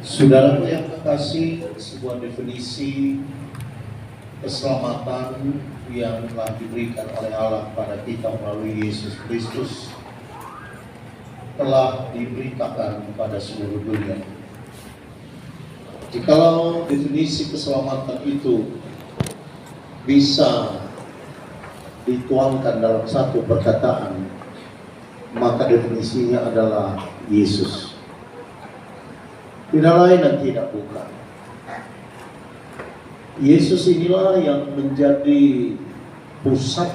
Saudara yang kekasih, sebuah definisi keselamatan yang telah diberikan oleh Allah pada kita melalui Yesus Kristus telah diberitakan kepada seluruh dunia. Jikalau definisi keselamatan itu bisa dituangkan dalam satu perkataan, maka definisinya adalah Yesus. Tidak lain dan tidak bukan. Yesus inilah yang menjadi pusat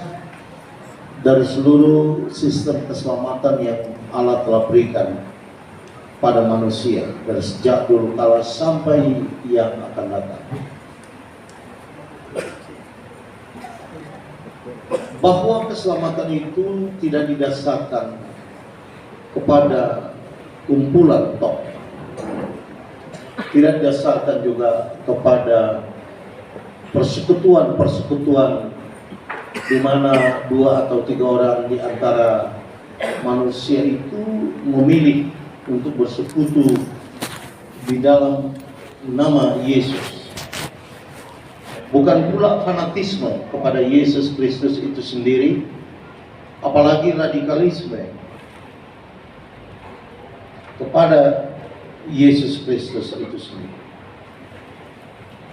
dari seluruh sistem keselamatan yang Allah telah berikan pada manusia dari sejak dulu kala sampai yang akan datang. Bahwa keselamatan itu tidak didasarkan kepada kumpulan tok, tidak didasarkan juga kepada persekutuan-persekutuan di mana 2 atau 3 orang di antara manusia itu memilih untuk bersekutu di dalam nama Yesus. Bukan pula fanatisme kepada Yesus Kristus itu sendiri, apalagi radikalisme kepada Yesus Kristus itu sendiri.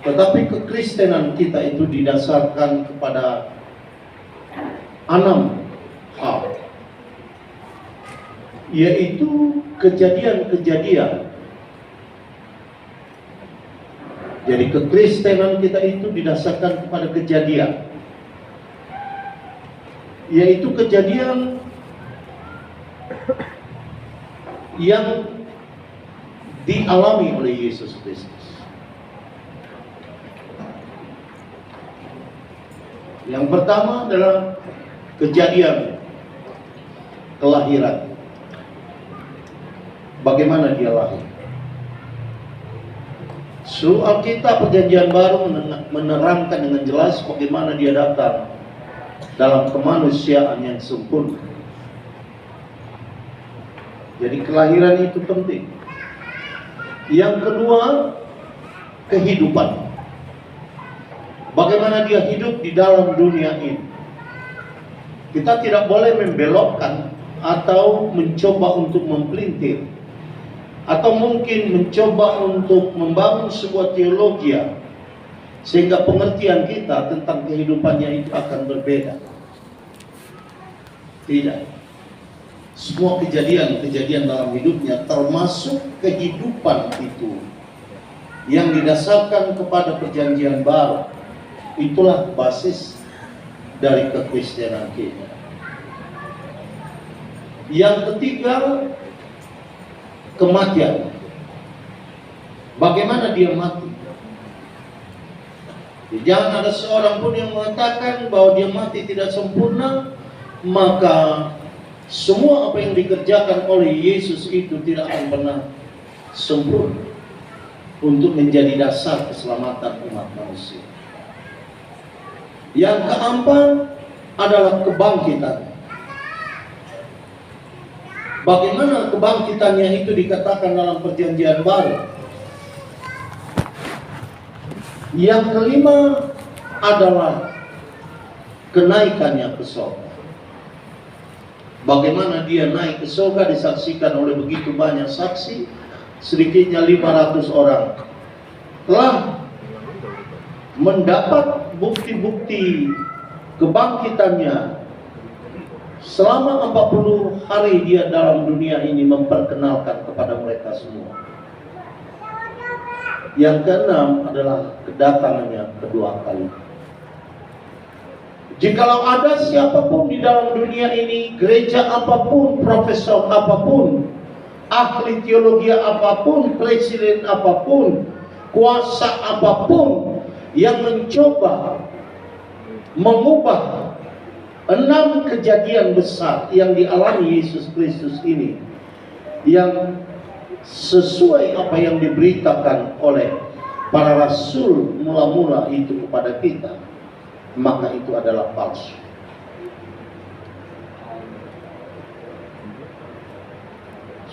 Tetapi kekristenan kita itu didasarkan kepada 6 hal, yaitu kejadian-kejadian. Jadi kekristenan kita itu didasarkan kepada kejadian, yaitu kejadian yang dialami oleh Yesus Kristus. Yang pertama adalah kejadian kelahiran. Bagaimana dia lahir? Seluruh Alkitab Perjanjian Baru menerangkan dengan jelas bagaimana dia datang dalam kemanusiaan yang sempurna. Jadi kelahiran itu penting. Yang kedua, kehidupan. Bagaimana dia hidup di dalam dunia ini. Kita tidak boleh membelokkan atau mencoba untuk mempelintir, atau mungkin mencoba untuk membangun sebuah teologi sehingga pengertian kita tentang kehidupannya itu akan berbeda. Tidak. Semua kejadian-kejadian dalam hidupnya, termasuk kehidupan itu yang didasarkan kepada Perjanjian Baru, itulah basis dari kekristenan kita. Yang ketiga, kematian. Bagaimana dia mati? Jangan ada seorang pun yang mengatakan bahwa dia mati tidak sempurna, maka semua apa yang dikerjakan oleh Yesus itu tidak akan pernah sempurna untuk menjadi dasar keselamatan umat manusia. Yang keempat adalah kebangkitan. Bagaimana kebangkitannya itu dikatakan dalam Perjanjian Baru. Yang kelima adalah kenaikannya ke surga. Bagaimana dia naik ke surga disaksikan oleh begitu banyak saksi, sedikitnya 500 orang telah mendapat bukti-bukti kebangkitannya. Selama 40 hari dia dalam dunia ini memperkenalkan kepada mereka semua. Yang keenam adalah kedatangannya kedua kali. Jikalau ada siapapun di dalam dunia ini, gereja apapun, profesor apapun, ahli teologi apapun, presiden apapun, kuasa apapun yang mencoba mengubah 6 kejadian besar yang dialami Yesus Kristus ini, yang sesuai apa yang diberitakan oleh para rasul mula-mula itu kepada kita, maka itu adalah palsu.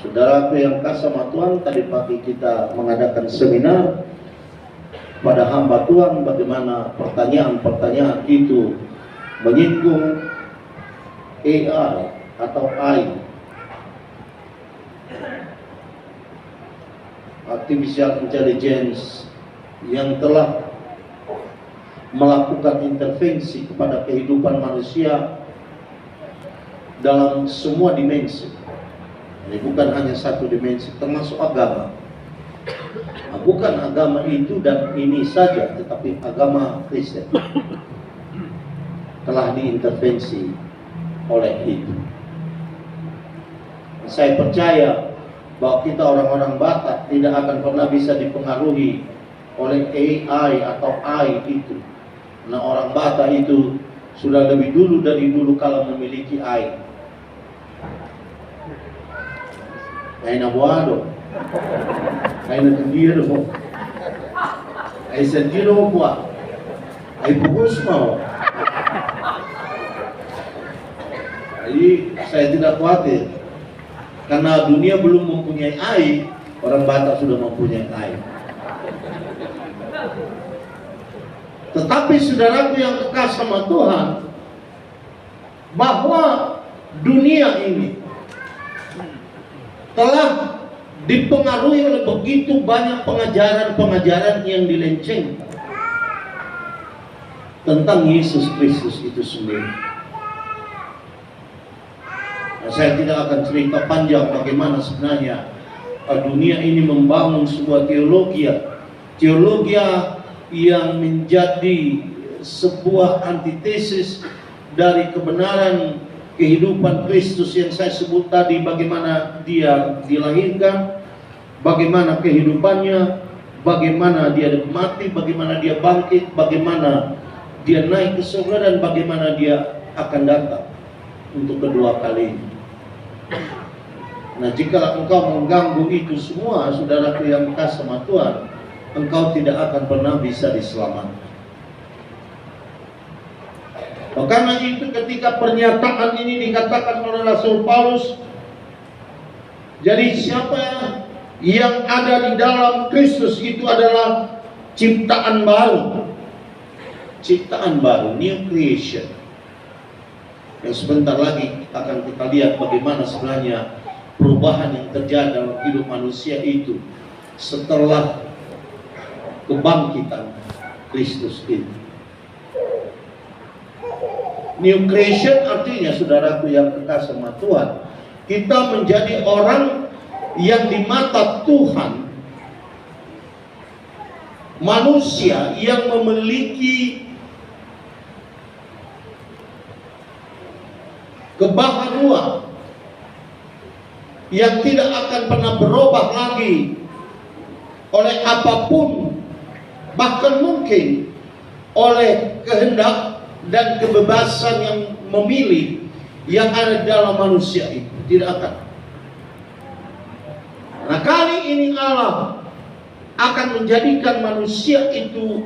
Saudaraku yang kasih sama Tuhan, tadi pagi kita mengadakan seminar pada hamba Tuhan bagaimana pertanyaan-pertanyaan itu menyinggung AI atau AI, Artificial Intelligence, yang telah melakukan intervensi kepada kehidupan manusia dalam semua dimensi. Ini bukan hanya satu dimensi, termasuk agama. Bukan agama itu dan ini saja, tetapi agama Kristen telah diintervensi oleh itu. Saya percaya bahwa kita orang-orang Batak tidak akan pernah bisa dipengaruhi oleh AI atau AI itu. Nah, orang Batak itu sudah lebih dulu dari dulu kalau memiliki AI. Ay nabuado, ay natubiro, ay sentino mo, ay bugos mo. Jadi saya tidak khawatir, karena dunia belum mempunyai AI, orang Batak sudah mempunyai AI. Tetapi saudaraku yang kekasih sama Tuhan, bahwa dunia ini telah dipengaruhi oleh begitu banyak pengajaran-pengajaran yang dilencengkan tentang Yesus Kristus itu sendiri. Nah, saya tidak akan cerita panjang bagaimana sebenarnya dunia ini membangun sebuah teologi yang menjadi sebuah antitesis dari kebenaran kehidupan Kristus yang saya sebut tadi, bagaimana dia dilahirkan, bagaimana kehidupannya, bagaimana dia mati, bagaimana dia bangkit, bagaimana dia naik ke surga, dan bagaimana dia akan datang untuk kedua kalinya. Nah, jika engkau mengganggu itu semua, saudaraku yang kasih sama Tuhan, engkau tidak akan pernah bisa diselamatkan. Karena itu ketika pernyataan ini dikatakan oleh Rasul Paulus, jadi siapa yang ada di dalam Kristus itu adalah ciptaan baru. Ciptaan baru, new creation. Yang sebentar lagi akan kita lihat bagaimana sebenarnya perubahan yang terjadi dalam hidup manusia itu setelah kebangkitan Kristus itu. New creation artinya, saudaraku yang kekasih sama Tuhan, kita menjadi orang yang di mata Tuhan, manusia yang memiliki kebaharuan yang tidak akan pernah berubah lagi oleh apapun, bahkan mungkin oleh kehendak dan kebebasan yang memilih yang ada dalam manusia itu tidak akan. Nah, kali ini Allah akan menjadikan manusia itu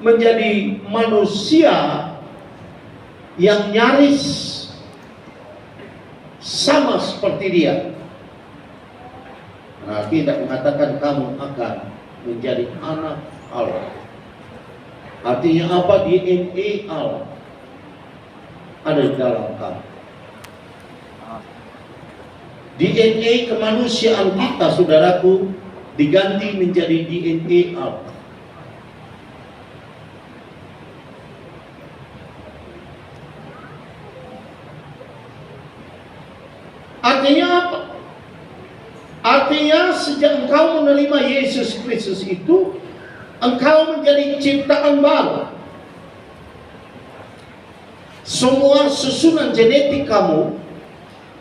menjadi manusia yang nyaris sama seperti dia. Nah, kita mengatakan kamu akan menjadi anak Allah. Artinya apa? DNA Allah ada di dalam kamu. DNA kemanusiaan kita, saudaraku, diganti menjadi DNA Allah. Artinya apa? Artinya sejak engkau menerima Yesus Kristus itu, engkau menjadi ciptaan baru. Semua susunan genetik kamu,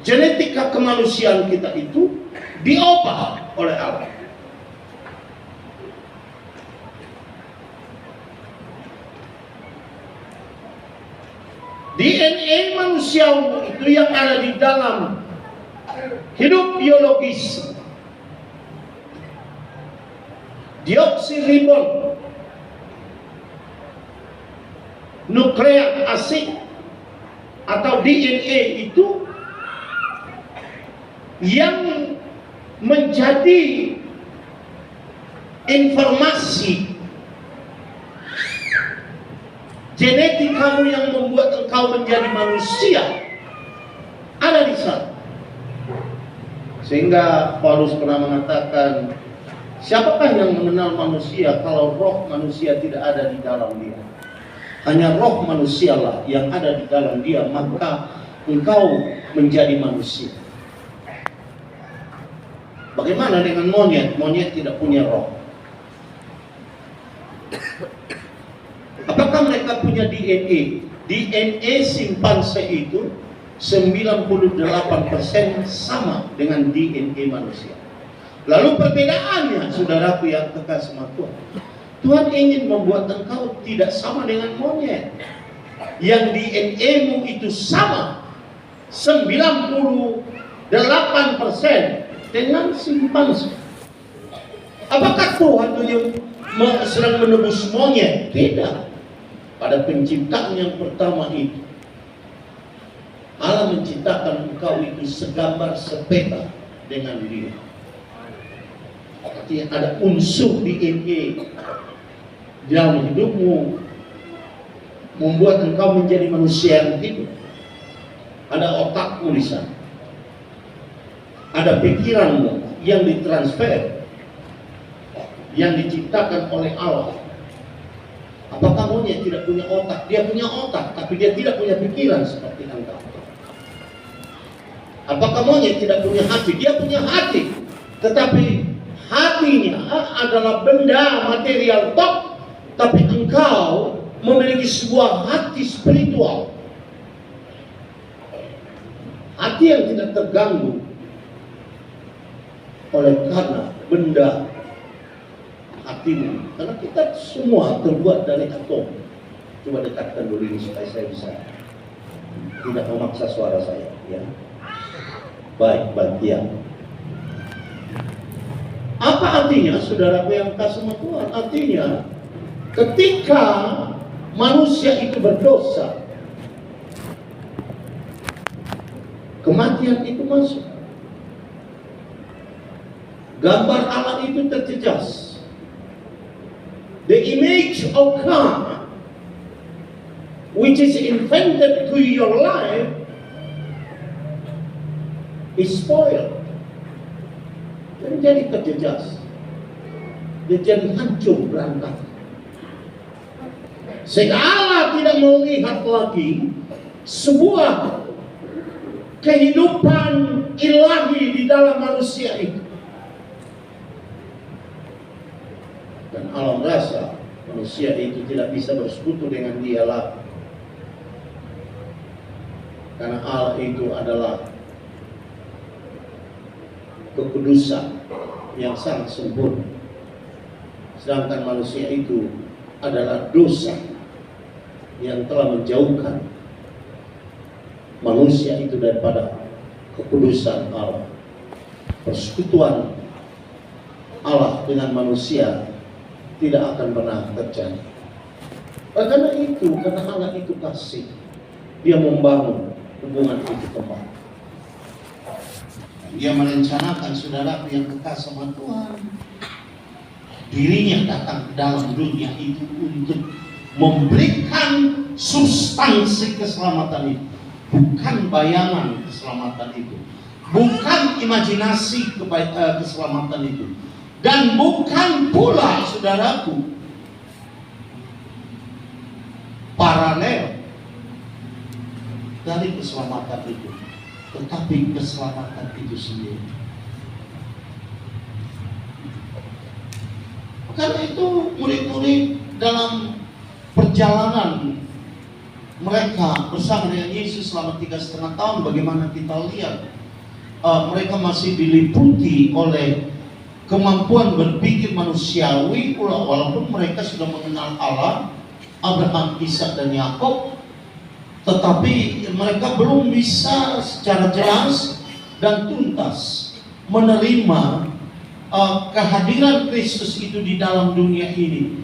genetika kemanusiaan kita itu diubah oleh Allah. DNA manusia itu yang ada di dalam hidup biologis, deoksiribon, nukleik asid atau DNA itu yang menjadi informasi genetik kamu yang membuat engkau menjadi manusia ada di sana. Sehingga Paulus pernah mengatakan, siapakah yang mengenal manusia kalau roh manusia tidak ada di dalam dia? Hanya roh manusialah yang ada di dalam dia, maka engkau menjadi manusia. Bagaimana dengan monyet? Monyet tidak punya roh. Apakah mereka punya DNA? DNA simpanse itu 98% sama dengan DNA manusia. Lalu perbedaannya, saudaraku yang kekasih sama Tuhan, Tuhan ingin membuat engkau tidak sama dengan monyet yang DNA-mu itu sama 98% dengan simpanse. Apakah Tuhan sedang menebus monyet? Tidak. Pada penciptaan yang pertama itu, Allah menciptakan engkau itu segambar sepeta dengan dia. Artinya ada unsur DNA dalam hidupmu membuat engkau menjadi manusia yang hidup. Ada otakmu di sana, ada pikiranmu yang ditransfer, yang diciptakan oleh Allah. Apakah monyet tidak punya otak? Dia punya otak, tapi dia tidak punya pikiran seperti engkau. Apakah monyet tidak punya hati? Dia punya hati, tetapi hatinya adalah benda material tok, tapi engkau memiliki sebuah hati spiritual, hati yang tidak terganggu oleh karena benda hatimu. Karena kita semua terbuat dari atom. Coba dekatkan dulu ini supaya saya bisa tidak memaksa suara saya, ya. Baik, bagian. Apa artinya, saudaraku yang kasih sama Tuhan? Artinya, ketika manusia itu berdosa, kematian itu masuk. Gambar Allah itu terjejas. The image of God, which is invented to your life, is spoiled. Dan jadi terjejas. Dia jadi hancur berantakan. Sehingga Allah tidak melihat lagi sebuah kehidupan ilahi di dalam manusia itu. Dan Allah merasa manusia itu tidak bisa bersekutu dengan Dia lagi. Karena Allah itu adalah kekudusan yang sangat sempurna. Sedangkan manusia itu adalah dosa yang telah menjauhkan manusia itu daripada kekudusan Allah. Persekutuan Allah dengan manusia tidak akan pernah terjadi. Karena itu, karena Allah itu kasih, Dia membangun hubungan itu kembali. Dia merencanakan, saudara yang kekasih sama Tuhan, dirinya datang ke dalam dunia itu untuk memberikan substansi keselamatan itu, bukan bayangan keselamatan itu, bukan imajinasi keselamatan itu, dan bukan pula, saudaraku, paralel dari keselamatan itu, tetapi keselamatan itu sendiri. Karena itu murid-murid dalam perjalanan mereka bersama dengan Yesus selama 3,5 tahun, bagaimana kita lihat mereka masih diliputi oleh kemampuan berpikir manusiawi pula, walaupun mereka sudah mengenal Allah, Abraham, Ishak dan Yakub, tetapi mereka belum bisa secara jelas dan tuntas menerima kehadiran Kristus itu di dalam dunia ini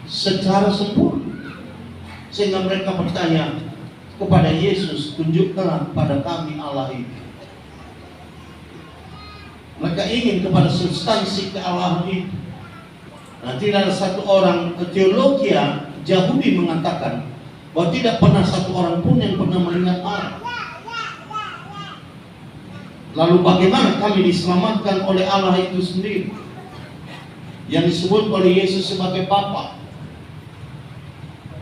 secara sempurna. Sehingga mereka bertanya kepada Yesus, tunjukkanlah kepada kami Allah itu. Mereka ingin kepada substansi kealahan itu. Nah, tidak ada satu orang teologi Yahudi mengatakan bahwa tidak pernah satu orang pun yang pernah melihat Allah. Lalu bagaimana kami diselamatkan oleh Allah itu sendiri, yang disebut oleh Yesus sebagai Bapa?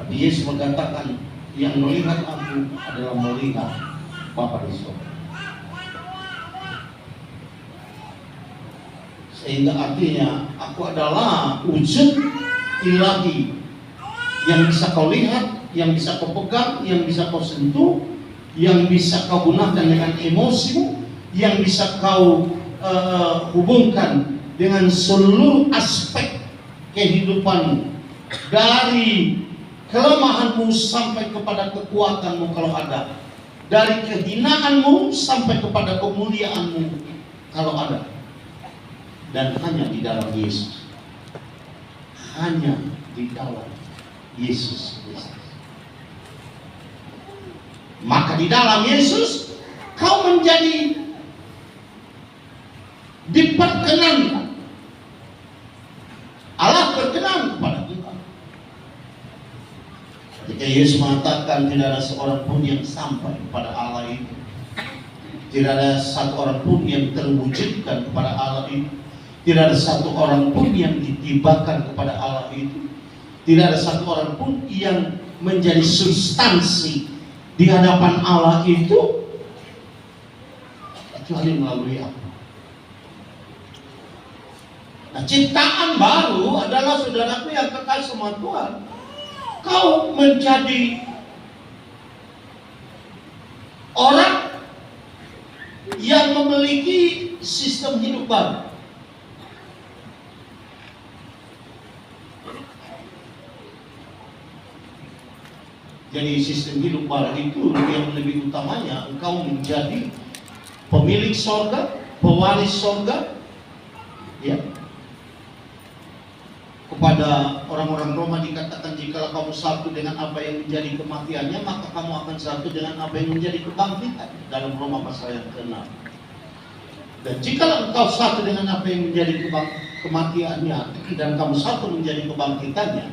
Tapi Yesus mengatakan, yang melihat aku adalah melihat Bapa di surga. Sehingga artinya aku adalah wujud ilahi yang bisa kau lihat, yang bisa kau pegang, yang bisa kau sentuh, yang bisa kau gunakan dengan emosimu, yang bisa kau hubungkan dengan seluruh aspek kehidupanmu, dari kelemahanmu sampai kepada kekuatanmu kalau ada, dari kehinaanmu sampai kepada kemuliaanmu kalau ada. Dan hanya di dalam Yesus, hanya di dalam Yesus Kristus. Maka di dalam Yesus kau menjadi diperkenankan. Allah berkenan kepada kita. Ketika Yesus mengatakan tidak ada seorang pun yang sampai kepada Allah itu, tidak ada satu orang pun yang terwujudkan kepada Allah itu, tidak ada satu orang pun yang ditibakan kepada Allah itu, tidak ada satu orang pun yang menjadi substansi di hadapan Allah itu, kecuali melalui apa? Nah, ciptaan baru adalah saudaraku yang kekal sama Tuhan. Kau menjadi orang yang memiliki sistem hidup baru. Jadi sistem hidup baru itu yang lebih utamanya engkau menjadi pemilik sorga, pewaris sorga, ya. Kepada orang-orang Roma dikatakan, jika kamu satu dengan apa yang menjadi kematiannya, maka kamu akan satu dengan apa yang menjadi kebangkitan, dalam Roma pasal yang ke-6. Dan jika engkau satu dengan apa yang menjadi kematiannya, dan kamu satu menjadi kebangkitannya,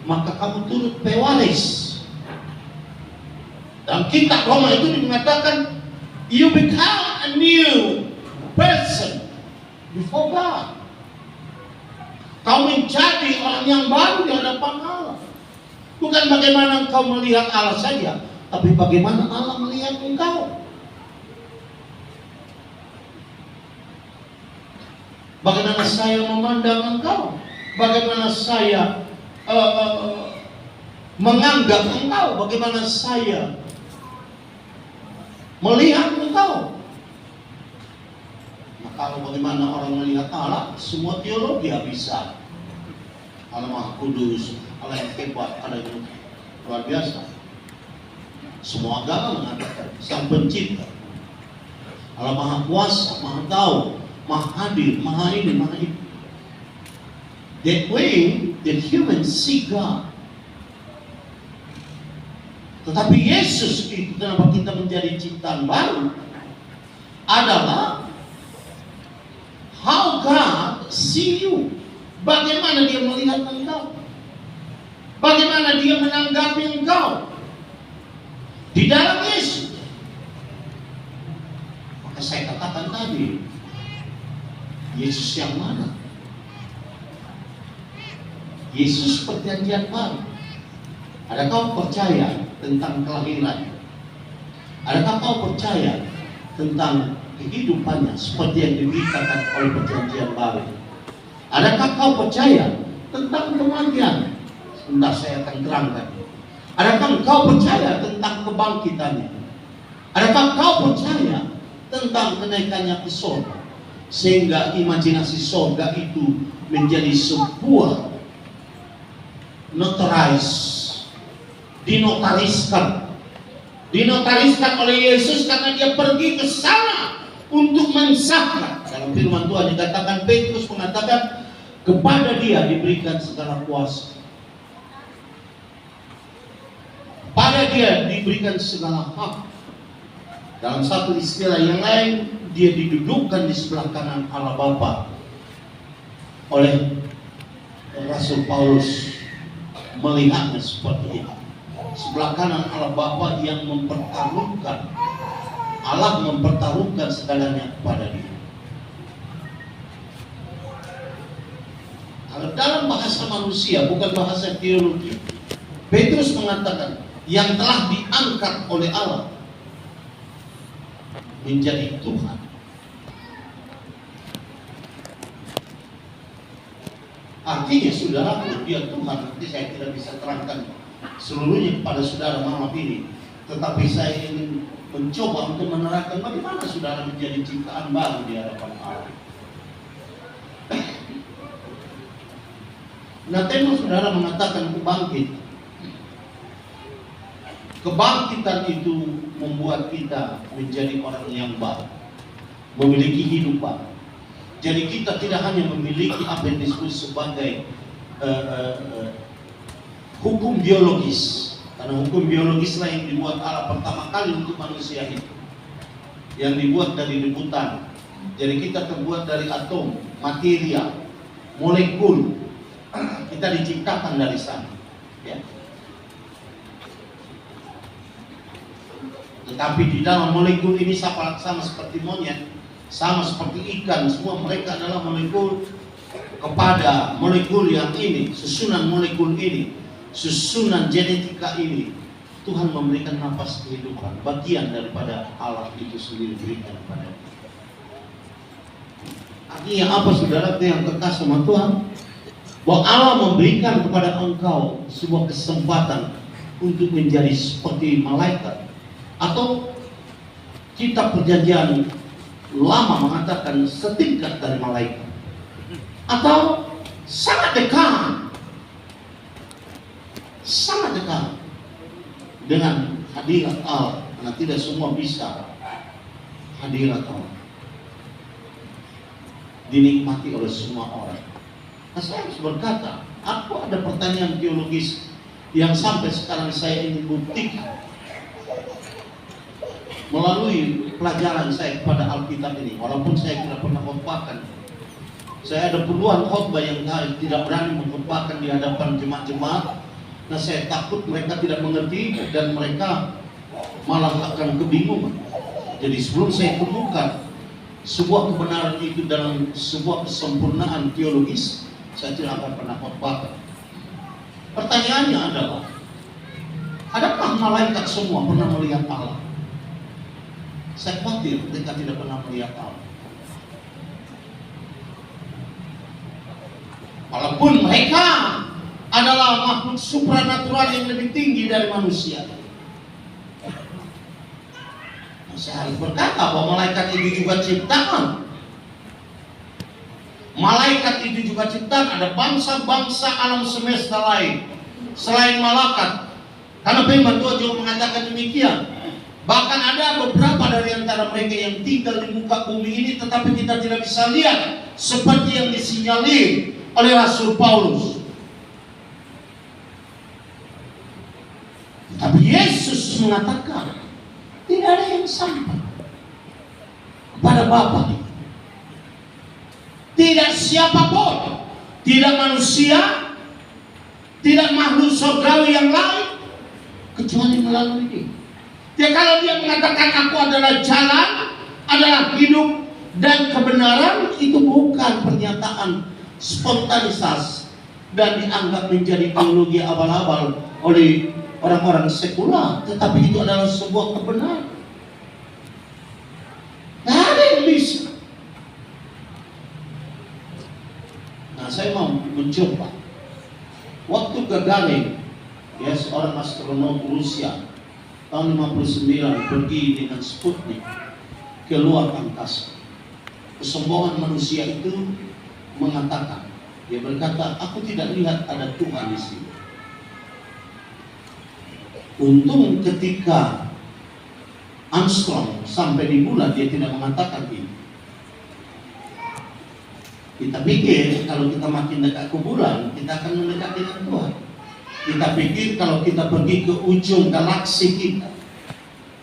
maka kamu turut pewaris. Dalam kitab Roma itu mengatakan, you become a new person before God. Kau menjadi orang yang baru di hadapan Allah. Bukan bagaimana engkau melihat Allah saja, tapi bagaimana Allah melihat engkau. Bagaimana saya memandang engkau, bagaimana saya menganggap engkau, bagaimana saya melihat engkau. Nah, kalau bagaimana orang melihat Allah, semua teologi bisa. Allah Maha Kudus, Allah yang hebat, Allah yang luar biasa. Semua agama mengatakan Sang Pencipta, Allah Maha Kuasa, Maha Tahu, Maha Hadir, Maha ini, Maha itu. That way, that humans see God. Tetapi Yesus itu, kenapa kita menjadi ciptaan baru, adalah how God see you. Bagaimana dia melihat engkau, bagaimana dia menanggapi engkau di dalam Yesus. Maka saya katakan tadi, Yesus yang mana? Yesus perjanjian baru. Adakah kau percaya tentang kelahiran? Adakah kau percaya tentang kehidupannya seperti yang diberitakan oleh perjanjian baru? Adakah kau percaya tentang kematian? Sebentar saya akan terangkan. Adakah kau percaya tentang kebangkitannya? Adakah kau percaya tentang kenaikannya ke surga? Sehingga imajinasi surga itu menjadi sebuah dinotariskan oleh Yesus, karena dia pergi ke sana untuk mensahkan. Dalam firman Tuhan dikatakan, Petrus mengatakan, kepada dia diberikan segala kuasa, pada dia diberikan segala hak. Dalam satu istilah yang lain, dia didudukkan di sebelah kanan Allah Bapa oleh Rasul Paulus, melihatnya seperti itu. Sebelah kanan Allah Bapa yang mempertaruhkan, Allah mempertaruhkan segalanya kepada dia. Kalau dalam bahasa manusia, bukan bahasa teologi, Petrus mengatakan yang telah diangkat oleh Allah menjadi Tuhan. Artinya saudara, dia Tuhan. Nanti saya tidak bisa terangkan seluruhnya kepada saudara malam ini, tetapi saya ingin mencoba untuk menerangkan bagaimana saudara menjadi ciptaan baru di hadapan Allah. Nah, tema saudara mengatakan kebangkit. Kebangkitan itu membuat kita menjadi orang yang baru, memiliki hidup baru. Jadi kita tidak hanya memiliki apa yang disebut sebagai hukum biologis, karena hukum biologis lah yang dibuat Allah pertama kali untuk manusia itu, yang dibuat dari debutan. Jadi kita terbuat dari atom, materia, molekul. Kita diciptakan dari sana, ya. Tetapi di dalam molekul ini sama seperti monyet, sama seperti ikan, semua mereka adalah molekul kepada molekul yang ini, susunan molekul ini, susunan genetika ini. Tuhan memberikan nafas kehidupan, bagian daripada Allah itu sendiri berikan kepada kita. Artinya apa saudara yang kekal sama Tuhan? Bahwa Allah memberikan kepada engkau sebuah kesempatan untuk menjadi seperti malaikat. Atau kitab perjanjian lama mengatakan setingkat dari malaikat, atau sangat dekat dengan hadirat Allah, karena tidak semua bisa hadirat Allah dinikmati oleh semua orang. Nah, saya harus berkata, aku ada pertanyaan teologis yang sampai sekarang saya ingin buktikan melalui pelajaran saya kepada Alkitab ini. Walaupun saya tidak pernah khotbahkan, saya ada puluhan khotbah yang tidak berani mengkhotbahkan di hadapan jemaat-jemaat. Nah, saya takut mereka tidak mengerti dan mereka malah akan kebingungan. Jadi sebelum saya temukan sebuah kebenaran itu dalam sebuah kesempurnaan teologis, saya tidak akan pernah khotbahkan. Pertanyaannya adalah, adakah malaikat semua pernah melihat Allah? Saya khawatir mereka tidak pernah melihat Allah. Walaupun mereka adalah makhluk supranatural yang lebih tinggi dari manusia. Nah, saya harus berkata bahwa malaikat itu juga ciptaan. Malaikat itu juga ciptaan. Ada bangsa-bangsa alam semesta lain selain malaikat. Karena firman Tuhan juga mengatakan demikian. Bahkan ada beberapa dari antara mereka yang tinggal di muka bumi ini, tetapi kita tidak bisa lihat seperti yang disinyalir oleh Rasul Paulus. Tapi Yesus mengatakan tidak ada yang sampai kepada Bapa. Tidak siapapun, tidak manusia, tidak makhluk surgawi yang lain, kecuali melalui dia. Ya, kalau dia mengatakan aku adalah jalan, adalah hidup dan kebenaran, itu bukan pernyataan spontanitas dan dianggap menjadi teologi abal-abal oleh orang-orang sekular, tetapi itu adalah sebuah kebenaran. Tidak ada yang bisa. Nah, saya mau mencoba. Waktu Gagarin, ya, seorang astronom Rusia, tahun 59 pergi dengan Sputnik ke luar angkasa. Kesombongan manusia itu mengatakan, dia berkata, aku tidak lihat ada Tuhan di sini. Untung ketika Armstrong sampai di bulan, dia tidak mengatakan ini. Kita pikir kalau kita makin dekat ke bulan, kita akan mendekat dengan Tuhan. Kita pikir kalau kita pergi ke ujung galaksi kita,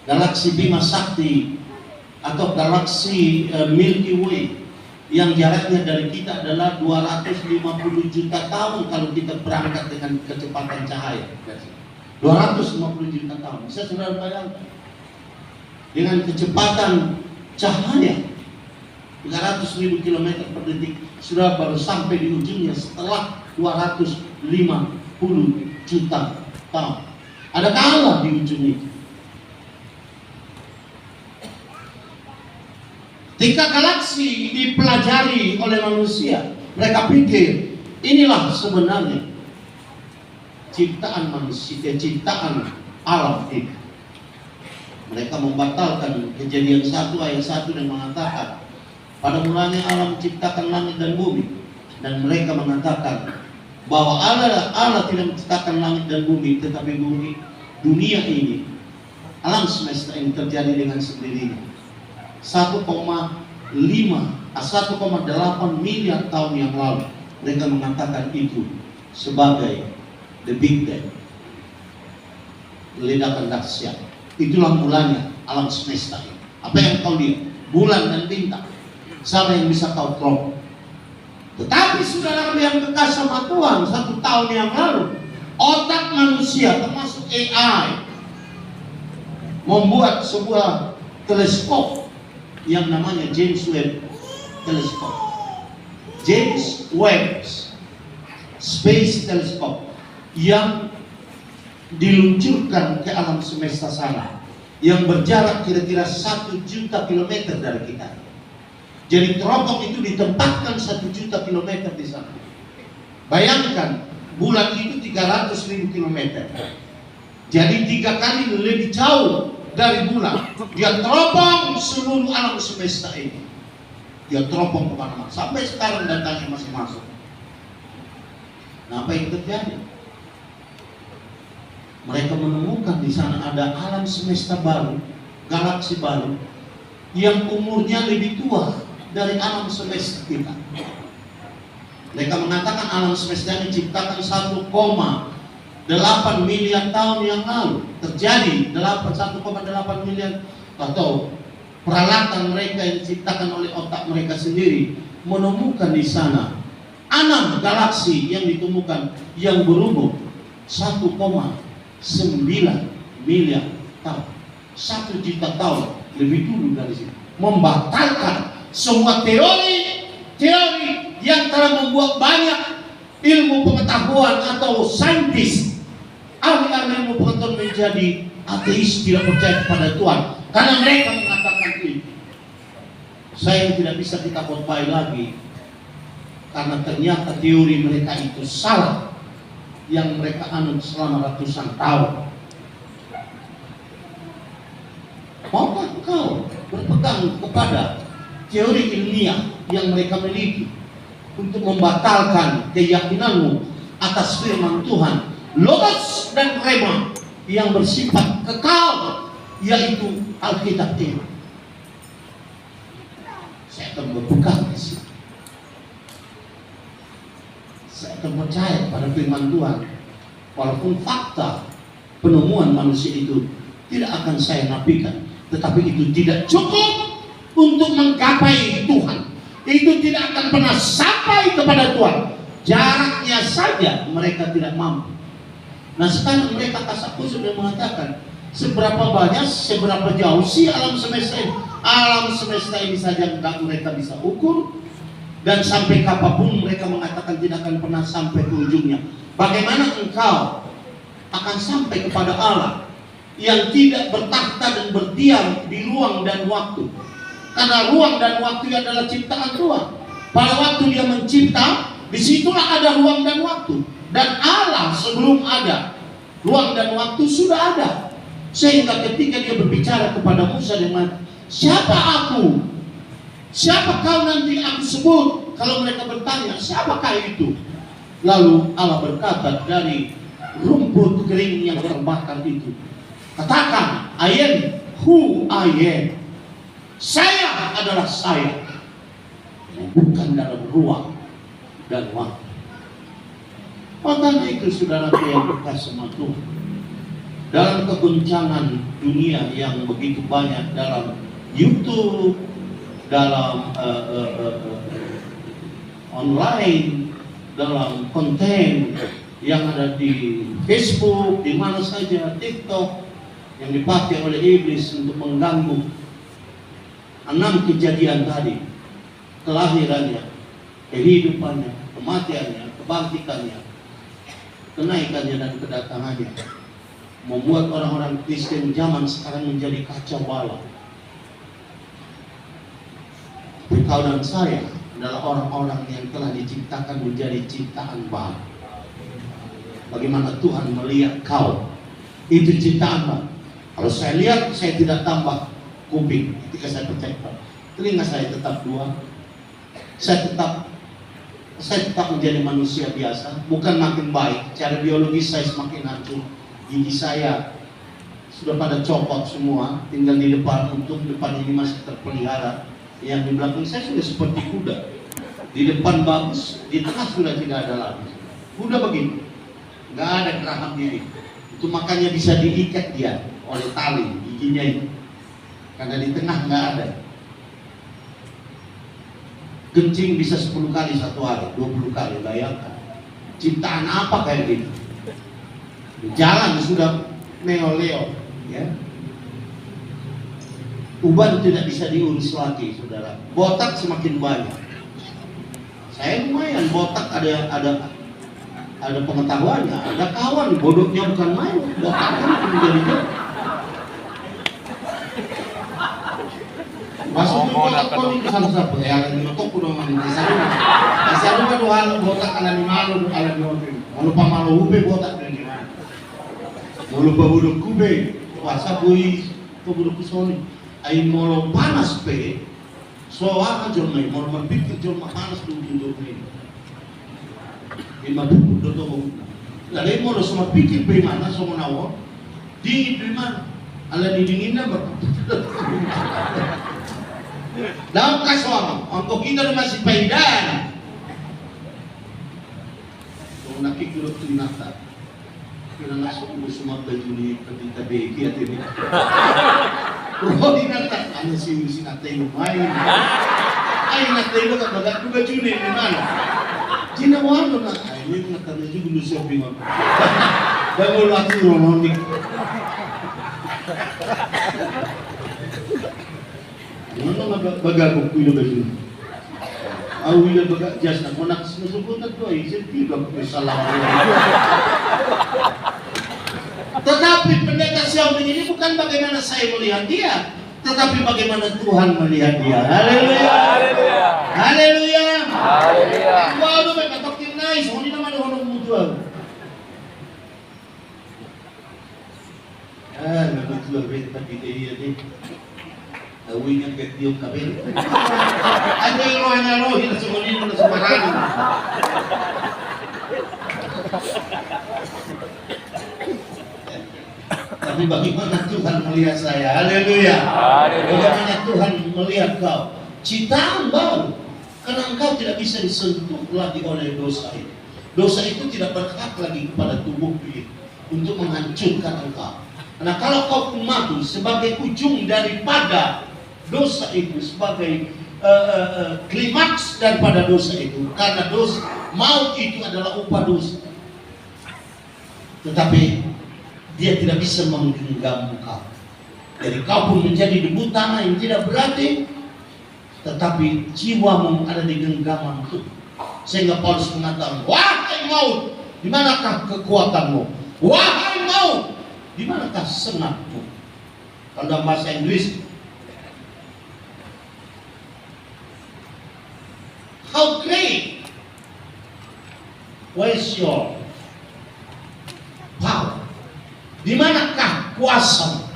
galaksi Bima Sakti atau galaksi Milky Way yang jaraknya dari kita adalah 250 juta tahun kalau kita berangkat dengan kecepatan cahaya. 250 juta tahun. Bisa saudara bayangkan? Dengan kecepatan cahaya 300.000 km per detik, sudah baru sampai di ujungnya setelah 250 juta tahun. Adakah Allah di ujung itu? Ketika galaksi dipelajari oleh manusia, mereka pikir inilah sebenarnya ciptaan manusia, ciptaan alam ini. Mereka membatalkan Kejadian 1 ayat 1 dan mengatakan, pada mulanya Allah menciptakan langit dan bumi, dan mereka mengatakan bahwa Allah tidak menciptakan langit dan bumi, tetapi bumi, dunia ini, alam semesta ini terjadi dengan sendirinya. 1,8 miliar tahun yang lalu mereka mengatakan itu sebagai the Big Bang, ledakan dahsyat. Itulah mulanya alam semesta ini. Apa yang kau lihat? Bulan dan bintang. Siapa yang bisa kau teropong? Tetapi saudara yang dekat sama Tuhan 1 tahun yang lalu, otak manusia termasuk AI membuat sebuah teleskop yang namanya James Webb Telescope. James Webb Space Telescope yang diluncurkan ke alam semesta sana, yang berjarak kira-kira 1 juta kilometer dari kita. Jadi teropong itu ditempatkan 1 juta kilometer di sana. Bayangkan, bulan itu 300.000 kilometer. Jadi 3 kali lebih jauh dari bulan. Dia teropong seluruh alam semesta ini. Dia teropong kemana-mana. Sampai sekarang datanya masih masuk. Nah, apa yang terjadi? Mereka menemukan di sana ada alam semesta baru, galaksi baru, yang umurnya lebih tua dari alam semesta kita. Mereka mengatakan alam semesta ini diciptakan 1,8 miliar tahun yang lalu. Terjadi 1,8 miliar, atau peralatan mereka yang diciptakan oleh otak mereka sendiri menemukan di sana 6 galaksi yang ditemukan yang berumur 1,9 miliar tahun, 1 juta tahun lebih dulu dari sini. Membatalkan semua teori yang telah membuat banyak ilmu pengetahuan atau saintis, ahli-ahli ilmu pengetahuan menjadi ateis, tidak percaya kepada Tuhan, karena mereka mengatakan ini. Saya tidak bisa kita khotbah lagi, karena ternyata teori mereka itu salah, yang mereka anut selama ratusan tahun. Maukah engkau berpegang kepada teori ilmiah yang mereka miliki untuk membatalkan keyakinanmu atas firman Tuhan, Logos dan Rema yang bersifat kekal, yaitu Alkitab ini? Saya akan berpegang di sini. Saya akan percaya pada firman Tuhan, walaupun fakta penemuan manusia itu tidak akan saya nafikan, tetapi itu tidak cukup untuk menggapai Tuhan. Itu tidak akan pernah sampai kepada Tuhan. Jaraknya saja mereka tidak mampu. Nah, sekarang mereka kasatku sudah mengatakan, seberapa banyak, seberapa jauh sih alam semesta ini? Alam semesta ini saja enggak mereka bisa ukur. Dan sampai kapanpun mereka mengatakan tidak akan pernah sampai ke ujungnya. Bagaimana engkau akan sampai kepada Allah yang tidak bertakhta dan berdiam di ruang dan waktu? Karena ruang dan waktu adalah ciptaan Tuhan. Pada waktu Dia mencipta, disitulah ada ruang dan waktu. Dan Allah sebelum ada ruang dan waktu sudah ada. Sehingga ketika Dia berbicara kepada Musa dengan, siapa aku? Siapa kau nanti aku sebut? Kalau mereka bertanya, siapakah itu? Lalu Allah berkata, dari rumput kering yang terbakar itu, katakan, I am who I am. Saya adalah saya. Bukan dalam ruang dan waktu. Makanya itu saudara yang berkasih sama Tuhan, dalam kegoncangan dunia yang begitu banyak dalam YouTube, dalam online, dalam konten yang ada di Facebook, di mana saja, TikTok, yang dipakai oleh iblis untuk mengganggu 6 kejadian tadi: kelahirannya, kehidupannya, kematiannya, kebangkitannya, kenaikannya, dan kedatangannya, membuat orang-orang Kristen zaman sekarang menjadi kacau balau. Kau dan saya adalah orang-orang yang telah diciptakan menjadi ciptaan baru. Bagaimana Tuhan melihat kau? Itu ciptaan baru. Kalau saya lihat, saya tidak tambah kuping ketika saya percaya. Telinga saya tetap 2. Saya tetap menjadi manusia biasa, bukan makin baik. Cara biologis saya semakin hancur. Gigi saya sudah pada copot semua, tinggal di depan. Untuk depan ini masih terpelihara. Yang di belakang saya sudah seperti kuda. Di depan bagus, di tengah sudah tidak ada lagi. Kuda begitu, nggak ada geraham diri. Itu makanya bisa diikat dia oleh tali giginya itu, karena di tengah nggak ada. Kencing bisa 10 kali satu hari, 20 kali, bayangkan. Ciptaan apa kayak gitu? Jalan sudah neo-leo, ya. Uban tidak bisa diurus lagi, saudara. Botak semakin banyak. Saya lumayan botak, ada pengetahuannya, ada kawan, bodohnya bukan main, botaknya menjadi bodoh. Masuk di botak kau ini sama-sama, ya lagi notok udah ngomong saya lupa dua hal botak ala di malu, ala di hotel. Lupa malu ube botak dan gimana? Lupa bodoh kube, puasa bui, kau bodoh kusoni. Ayo mau panas pe, soal aja main, mau berpikir jual panas dulu ini. Lima puluh dodo, lalu mau semua pikir pe mana semua nawa, dingin pe mana, ala dinginnya berputar. Dalam kasuama, angkau kita masih paidan. Kau nak kikir tu nata, kira nasuk semua baju ni ketika beki atau ni. Roh di nata, ane si nata yung main. Ay nata yung kapag baju ni mana? Ginawa ko na, ay yung nata na yung gulo siya bingon. Dahil wala ito romantic. Ano bagal ko kuilo baju? Awi na baga jas na kung nasubutan ko ay siyempre ko salah. Tetapi pendeta Xiaoming ini bukan bagaimana saya melihat dia, tetapi bagaimana Tuhan melihat dia. Haleluya. Haleluya. Haleluya. Haleluya. Wow, may katokin nice. Hindi naman honong mutual. Nagutual rin tapi dia ni. Awin yang ketiok kabel. Ano yung rohnya roh, hindi sumulin mo na sumarang. Tapi bagaimana Tuhan melihat saya? Haleluya. Bagaimana Tuhan melihat kau? Ciptaan baru. Karena engkau tidak bisa disentuh lagi oleh dosa itu. Dosa itu tidak berhak lagi kepada tubuh ini untuk menghancurkan engkau. Karena kalau kau mati sebagai ujung daripada dosa itu, sebagai klimaks daripada dosa itu, karena dosa maut itu adalah upah dosa. Tetapi dia tidak bisa menggenggam kau. Jadi kau pun menjadi debu tanah yang tidak berarti, tetapi jiwamu ada di genggaman Tuhan. Sehingga Paulus mengatakan, wahai maut, di manakah kekuatanmu? Wahai maut, di manakah sengatmu? Kalau dalam bahasa Inggris, how great was your power? Di manakah kuasa?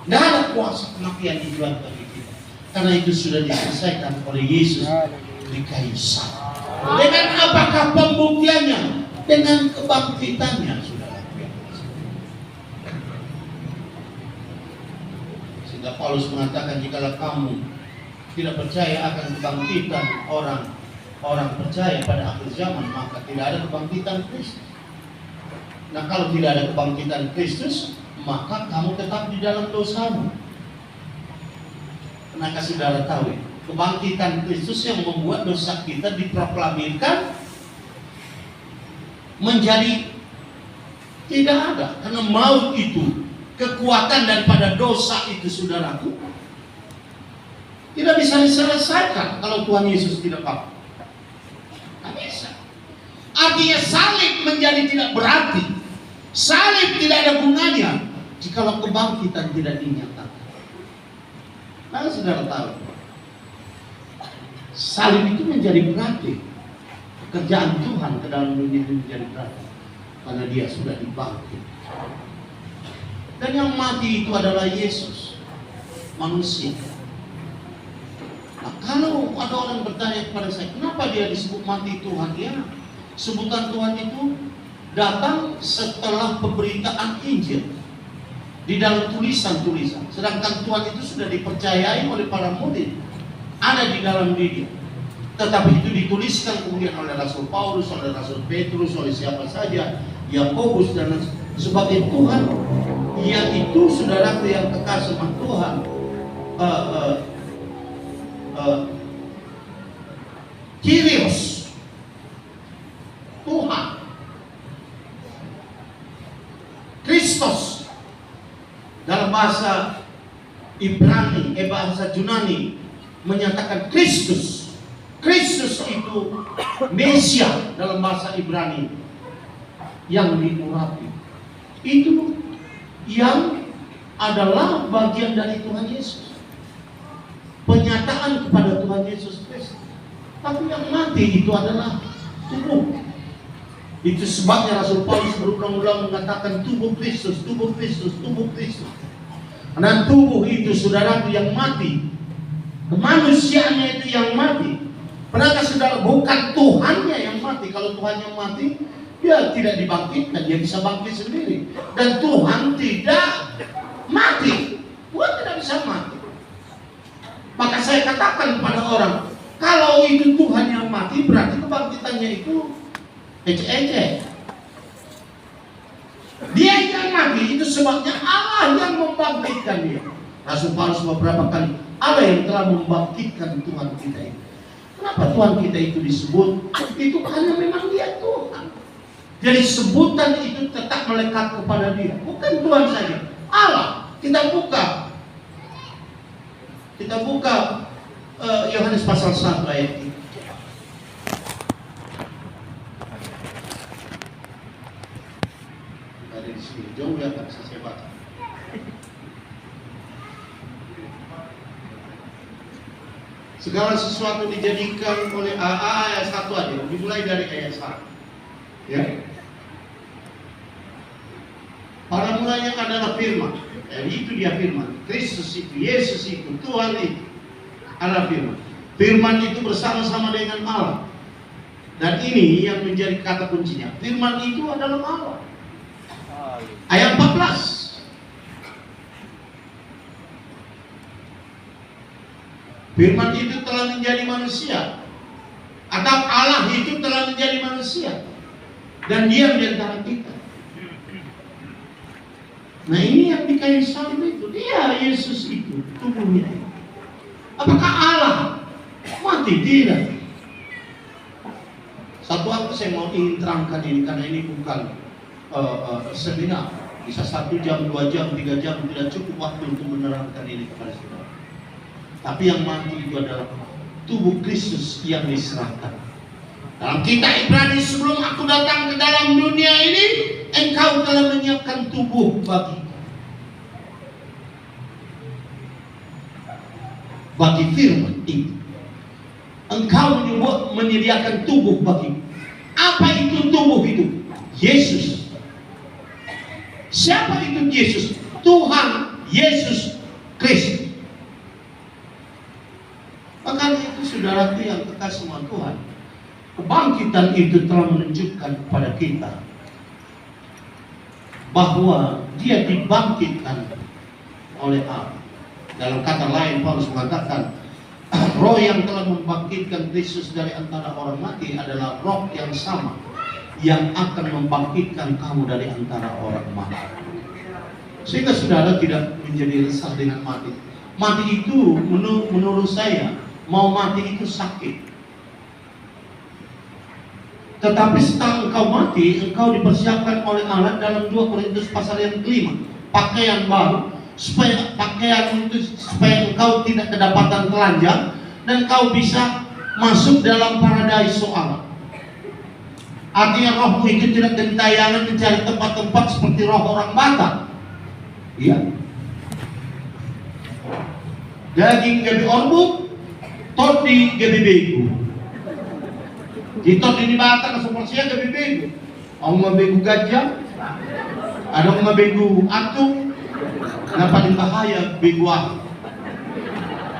Tidak ada kuasa kematian di dalam bagi kita, karena itu sudah diselesaikan oleh Yesus di kayu salib. Dengan apakah pembuktiannya? Dengan kebangkitannya, saudara. Sehingga Paulus mengatakan, jikalau kamu tidak percaya akan kebangkitan orang percaya pada akhir zaman, maka tidak ada kebangkitan Kristus. Nah, kalau tidak ada kebangkitan Kristus, maka kamu tetap di dalam dosamu. Pernahkah saudara tahu kebangkitan Kristus yang membuat dosa kita diproklamirkan menjadi tidak ada, karena maut itu, kekuatan daripada dosa itu, saudaraku, tidak bisa diselesaikan kalau Tuhan Yesus tidak bangkit. Tidak bisa. Artinya salib menjadi tidak berarti, salib tidak ada gunanya jikalau kebangkitan tidak dinyatakan. Nah, saudara tahu, salib itu menjadi berarti, pekerjaan Tuhan ke dalam dunia itu menjadi berarti, karena Dia sudah dibangkit. Dan yang mati itu adalah Yesus, manusia. Nah, kalau ada orang bertanya kepada saya, kenapa dia disebut mati Tuhan? Ya, sebutan Tuhan itu datang setelah pemberitaan Injil di dalam tulisan-tulisan. Sedangkan Tuhan itu sudah dipercayai oleh para murid, ada di dalam diri. Tetapi itu dituliskan kemudian oleh Rasul Paulus, oleh Rasul Petrus, oleh siapa saja, Yakobus, dan sebagai Tuhan, yaitu saudaraku yang kekasih sama Tuhan, Kyrios, Tuhan, Kristus, dalam bahasa Ibrani, bahasa Yunani menyatakan Kristus. Kristus itu Mesia dalam bahasa Ibrani, yang diurapi. Itu yang adalah bagian dari Tuhan Yesus, penyataan kepada Tuhan Yesus Kristus. Tapi yang mati itu adalah tubuh. Itu sebabnya Rasul Paulus berulang-ulang mengatakan tubuh Kristus, tubuh Kristus, tubuh Kristus. Karena tubuh itu, saudaraku, yang mati, kemanusiaannya itu yang mati. Pernahkah saudara, bukan Tuhannya yang mati? Kalau Tuhan yang mati, dia tidak dibangkitkan, dia bisa bangkit sendiri. Dan Tuhan tidak mati, Tuhan tidak bisa mati. Maka saya katakan kepada orang, kalau itu Tuhan yang mati, berarti kebangkitannya itu ece-ece. Dia yang mati, itu sebabnya Allah yang membangkitkan dia. Rasul Paulus beberapa kali, Allah yang telah membangkitkan Tuhan kita itu. Kenapa Tuhan kita itu disebut? Itu karena memang Dia Tuhan. Jadi sebutan itu tetap melekat kepada Dia, bukan Tuhan saja, Allah. Kita buka Yohanes pasal 1 ayat 3. Ada di sini, jauh ya, tak bisa saya baca. Segala sesuatu dijadikan oleh ayat 1 aja, dimulai dari ayat 1. Ya. Pada mulanya adalah firman. Itu dia firman. Kristus itu, Yesus itu, Tuhan itu adalah firman. Firman itu bersama-sama dengan Allah. Dan ini yang menjadi kata kuncinya. Firman itu adalah Allah. Ayat 14. Firman itu telah menjadi manusia, atau Allah itu telah menjadi manusia, dan Dia di antara kita. Nah, ini yang di kayu salib itu, Dia Yesus itu tubuhnya. Apakah Allah mati? Tidak. Satu waktu saya mau ingin terangkan ini, karena ini bukan seminar. Bisa 1 jam, 2 jam, 3 jam, tidak cukup waktu untuk menerangkan ini kepada saudara. Tapi yang mati itu adalah tubuh Kristus yang diserahkan. Dalam kitab Ibrani, sebelum aku datang ke dalam dunia ini, engkau telah menyiapkan tubuh bagi firman itu. Engkau menyediakan tubuh bagi. Apa itu tubuh itu? Yesus. Siapa itu Yesus? Tuhan Yesus Kristus. Makanya itu, saudaraku yang kekasih sama Tuhan, kebangkitan itu telah menunjukkan kepada kita bahwa Dia dibangkitkan oleh Allah. Dalam kata lain, Paulus mengatakan, roh yang telah membangkitkan Kristus dari antara orang mati adalah roh yang sama yang akan membangkitkan kamu dari antara orang mati. Sehingga saudara tidak menjadi resah dengan mati. Mati itu menurut saya, mau mati itu sakit. Tetapi setelah engkau mati, engkau dipersiapkan oleh Allah dalam 2 Korintus pasal yang kelima, pakaian baru, supaya engkau tidak kedapatan telanjang dan engkau bisa masuk dalam paradise Allah. Artinya rohmu itu tidak gentayangan mencari tempat-tempat seperti roh orang Batak. Iya. Daging gabi orbuk, tot di gabi begu. Di tot di Batak super sia gabi begu. Ang mabegu gajah, ada mabegu atung, na paling bahaya beguah.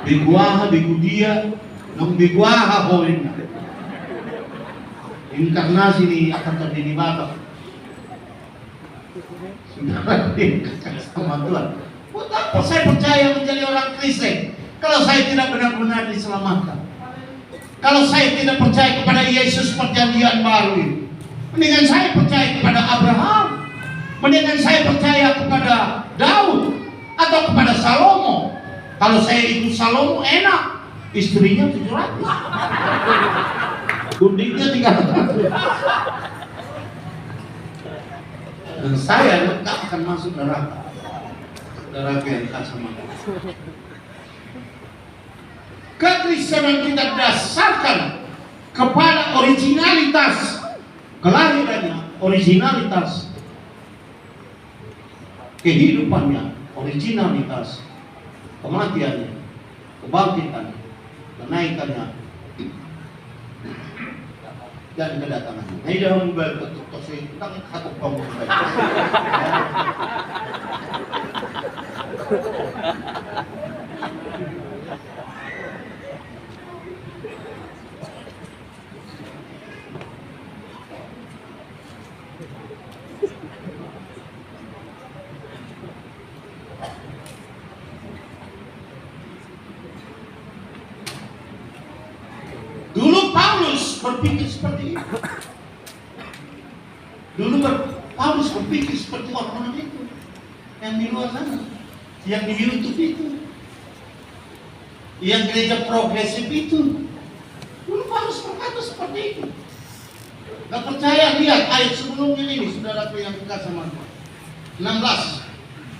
Beguah, begu dia, nung beguah hoin. Inkarnasi ini akan terjadi di Batak. Sama Tuhan. Buat apa saya percaya menjadi orang Kristen kalau saya tidak benar-benar diselamatkan? Kalau saya tidak percaya kepada Yesus perjanjian baru ini, mendingan saya percaya kepada Abraham, mendingan saya percaya kepada Daud atau kepada Salomo. Kalau saya ikut Salomo enak, istrinya 700, gundiknya 300. Dan saya tetap akan masuk neraka. Neraka yang tak sama. Kekristenan kita dasarkan kepada originalitas kelahirannya, originalitas kehidupannya, originalitas kematiannya, kebangkitannya, kenaikannya, dan kedatangannya. Nah, dah mobile betul saya tak takut kamu. Dulu Paulus berpikir seperti itu. Paulus berpikir seperti orang-orang itu yang di luar sana, yang di YouTube itu, yang gereja progresif itu. Dulu Paulus berkata seperti itu. Gak percaya, lihat ayat sebelumnya ini, saudaraku yang dekat sama Tuhan. 16,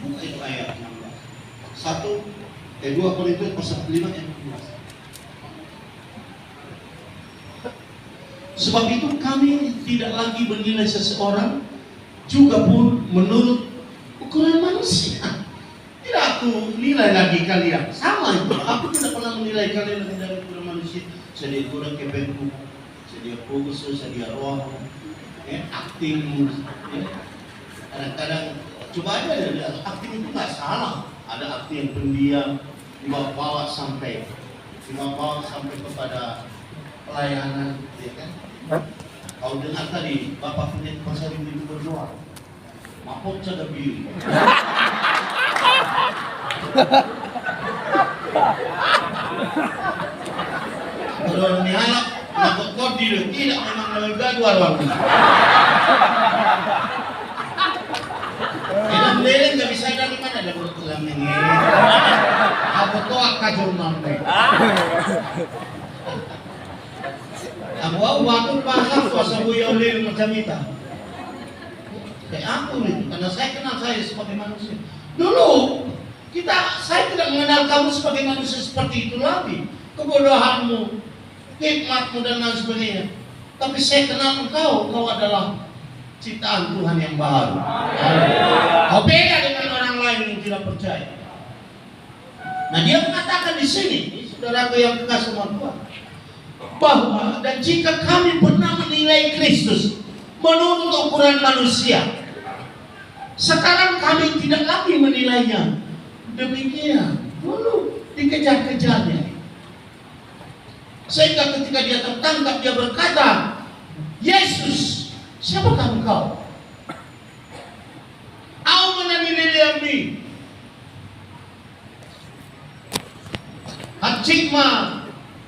buka itu ayat 16. 2 Korintus pasal 5 ayat 16. Sebab itu kami tidak lagi menilai seseorang juga pun menurut ukuran manusia. Tidak aku nilai lagi kalian. Sama itu. Aku tidak pernah menilai kalian dari ukuran manusia. Sedia kurang kepenku, sedia fokus, sedia roh, acting. Kadang-kadang coba aja acting itu nggak salah. Ada acting yang pendiam, dibawa sampai kepada pelayanan, ya kan? Kau dengar tadi Bapak punya pasal itu berdoa, maaf jaga diri. Kalau ni anak nakot diri tidak memang lembaga dua waktu. Kita beli nggak bisa dari mana ada berkelam ini. Aku tuh akajur mampu. Aku waktu pasang kuasa buyau lil macam itu. Kayak aku nih, karena saya kenal saya sebagai manusia. Dulu saya tidak mengenal kamu sebagai manusia seperti itu lagi. Kebodohanmu, hikmatmu dan lain sebagainya. Tapi saya kenal engkau adalah ciptaan Tuhan yang baru. Kau beda dengan orang lain yang tidak percaya. Nah, dia mengatakan di sini, saudaraku yang kekasih sama Tuhan, bahwa dan jika kami pernah menilai Kristus menurut ukuran manusia, sekarang kami tidak lagi menilainya demikian. Dulu dikejar-kejarnya, sehingga ketika dia tertangkap dia berkata, Yesus, siapakah engkau? Au menanilai Hacikma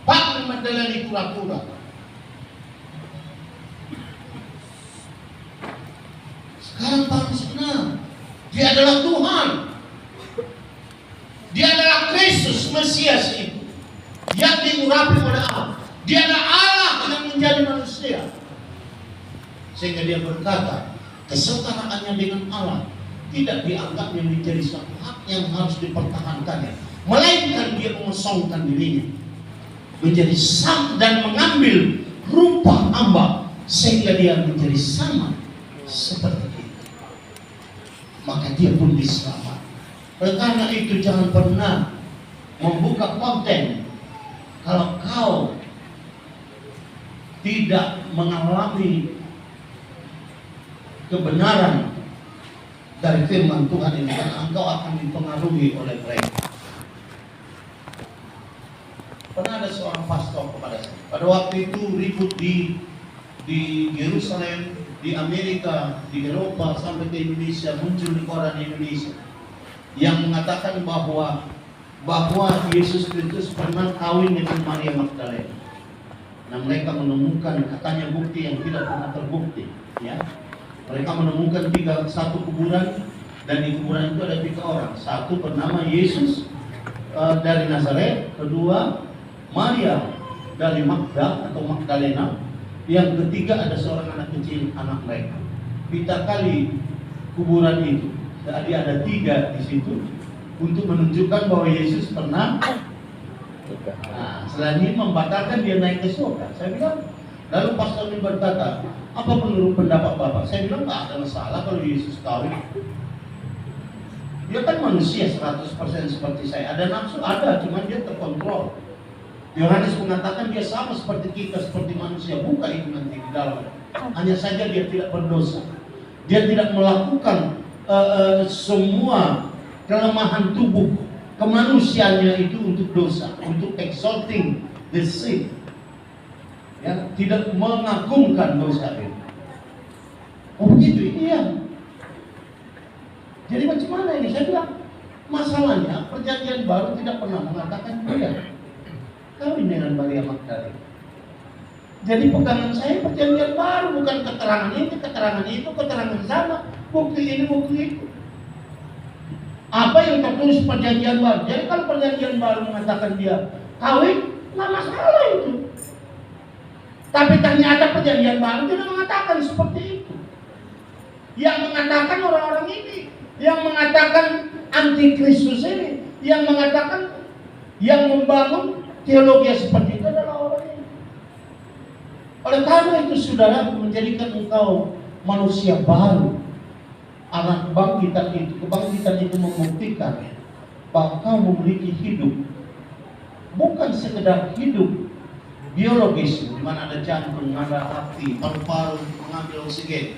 Pak menjalani pura-pura. Sekarang Paulus benar, dia adalah Tuhan, dia adalah Kristus. Mesias itu yang diurapi oleh Allah. Dia adalah Allah yang menjadi manusia. Sehingga dia berkata, kesetaraannya dengan Allah tidak dianggapnya menjadi suatu hak yang harus dipertahankannya, melainkan dia mengosongkan dirinya menjadi sama dan mengambil rupa hamba sehingga dia menjadi sama seperti kita. Maka dia pun diselamatkan. Oleh karena itu jangan pernah membuka konten kalau kau tidak mengalami kebenaran dari firman Tuhan ini, karena engkau akan dipengaruhi oleh mereka. Pernah ada seorang pastor kepada saya. Pada waktu itu ribut di Yerusalem, di Amerika, di Eropa, sampai ke Indonesia, muncul di koran Indonesia yang mengatakan bahwa Yesus Kristus pernah kawin dengan Maria Magdalena. Nah, mereka menemukan katanya bukti yang tidak pernah terbukti. Ya, mereka menemukan satu kuburan, dan di kuburan itu ada 3 orang. Satu bernama Yesus dari Nazaret, kedua Maria dari Magdalena, yang ketiga ada seorang anak kecil, anak mereka. Kita kali kuburan itu, jadi ada 3 di situ untuk menunjukkan bahwa Yesus pernah. Nah, selain ini membatalkan dia naik ke surga. Saya bilang, lalu pastor ini berkata, apa menurut pendapat Bapak? Saya bilang nggak ada masalah kalau Yesus kawin. Dia kan manusia 100% seperti saya. Ada nafsu, ada, cuman dia terkontrol. Yohanes mengatakan dia sama seperti kita, seperti manusia. Buka itu nanti di dalam. Hanya saja dia tidak berdosa. Dia tidak melakukan semua kelemahan tubuh kemanusiaannya itu untuk dosa, untuk exalting the sin. Ya, tidak mengagumkan dosa itu. Oh begitu, iya. Jadi macam mana ini? Saya bilang, masalahnya perjanjian baru tidak pernah mengatakan dia kawin dengan Maria Magdalena. Jadi pegangan saya perjanjian baru, bukan keterangan itu, keterangan sama, bukti ini, bukti itu. Apa yang tertulis perjanjian baru? Jadi kalau perjanjian baru mengatakan dia kawin, nggak masalah itu. Tapi ternyata perjanjian baru tidak mengatakan seperti itu. Yang mengatakan orang-orang ini, yang mengatakan antikristus ini, yang mengatakan, yang membangun teologi seperti itu adalah orang ini. Oleh karena itu, saudara, menjadikan engkau manusia baru, anak kebangkitan itu membuktikan bahwa kau memiliki hidup, bukan sekedar hidup biologis, di mana ada jantung, ada hati, paru-paru mengambil oksigen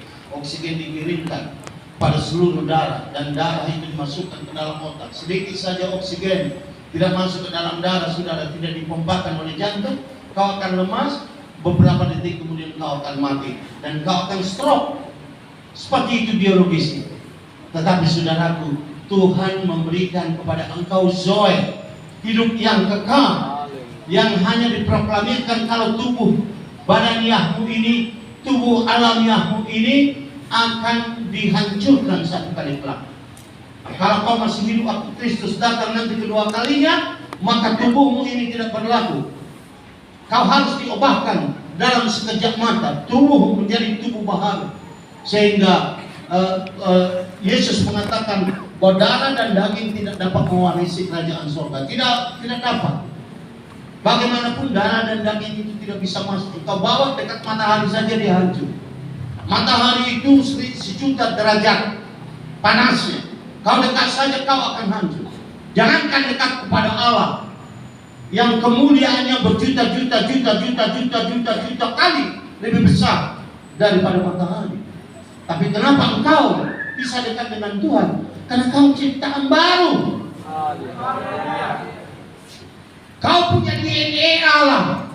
dikirimkan pada seluruh darah, dan darah itu dimasukkan ke dalam otak. Sedikit saja oksigen tidak masuk ke dalam darah, saudara, tidak dipompakan oleh jantung, kau akan lemas, beberapa detik kemudian kau akan mati, dan kau akan stroke. Seperti itu biologisnya. Tetapi saudaraku, Tuhan memberikan kepada engkau zoe, hidup yang kekal, yang hanya diproklamirkan kalau tubuh badaniahmu ini, tubuh alamiahmu ini akan dihancurkan satu kali kelak. Kalau kau masih hidup waktu Kristus datang nanti kedua kalinya, maka tubuhmu ini tidak berlaku. Kau harus diubahkan dalam sekejap mata, tubuh menjadi tubuh baharu. Sehingga Yesus mengatakan bahwa darah dan daging tidak dapat mewarisi kerajaan surga. Tidak dapat. Bagaimanapun darah dan daging itu tidak bisa masuk. Kau bawa dekat matahari saja dia hancur. Matahari itu 1.000.000 derajat panasnya. Kau dekat saja kau akan hancur. Jangankan dekat kepada Allah yang kemuliaannya berjuta-juta kali lebih besar daripada matahari. Tapi kenapa engkau bisa dekat dengan Tuhan? Karena kau ciptaan baru. Kau punya DNA Allah.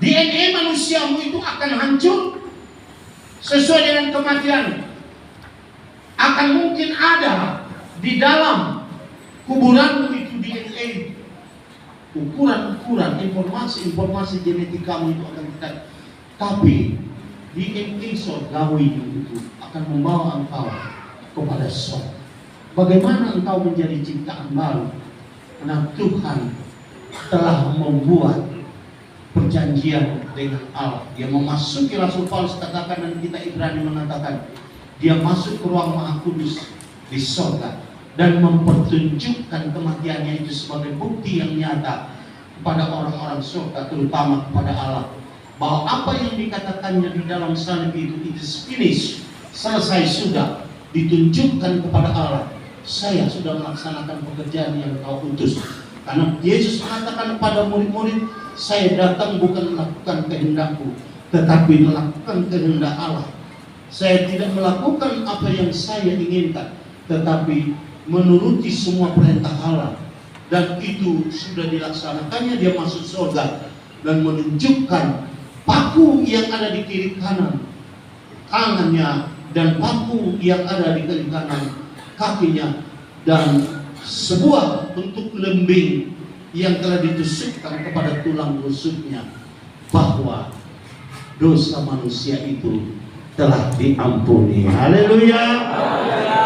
DNA manusiamu itu akan hancur sesuai dengan kematian. Akan mungkin ada di dalam kuburanmu itu DNA, ukuran-ukuran, informasi genetikamu itu akan kita. Tapi DNA surgawi itu akan membawa engkau kepada surga. Bagaimana engkau menjadi ciptaan baru? Karena Tuhan telah membuat perjanjian dengan Allah. Dia memasuki, Rasul Paulus katakan dan kita Ibrani mengatakan, dia masuk ke ruang Maha Kudus di sorga dan mempertunjukkan kematiannya itu sebagai bukti yang nyata kepada orang-orang surga, terutama kepada Allah, bahwa apa yang dikatakannya di dalam salib itu, it is finished, selesai sudah, ditunjukkan kepada Allah. Saya sudah melaksanakan pekerjaan yang kau utus. Karena Yesus mengatakan kepada murid-murid, saya datang bukan melakukan kehendakku, tetapi melakukan kehendak Allah. Saya tidak melakukan apa yang saya inginkan, tetapi menuruti semua perintah Allah. Dan itu sudah dilaksanakannya, dia masuk surga dan menunjukkan paku yang ada di kiri kanan tangannya dan paku yang ada di kiri kanan kakinya, dan sebuah bentuk lembing yang telah ditusukkan kepada tulang rusuknya, bahwa dosa manusia itu telah diampuni. Haleluya,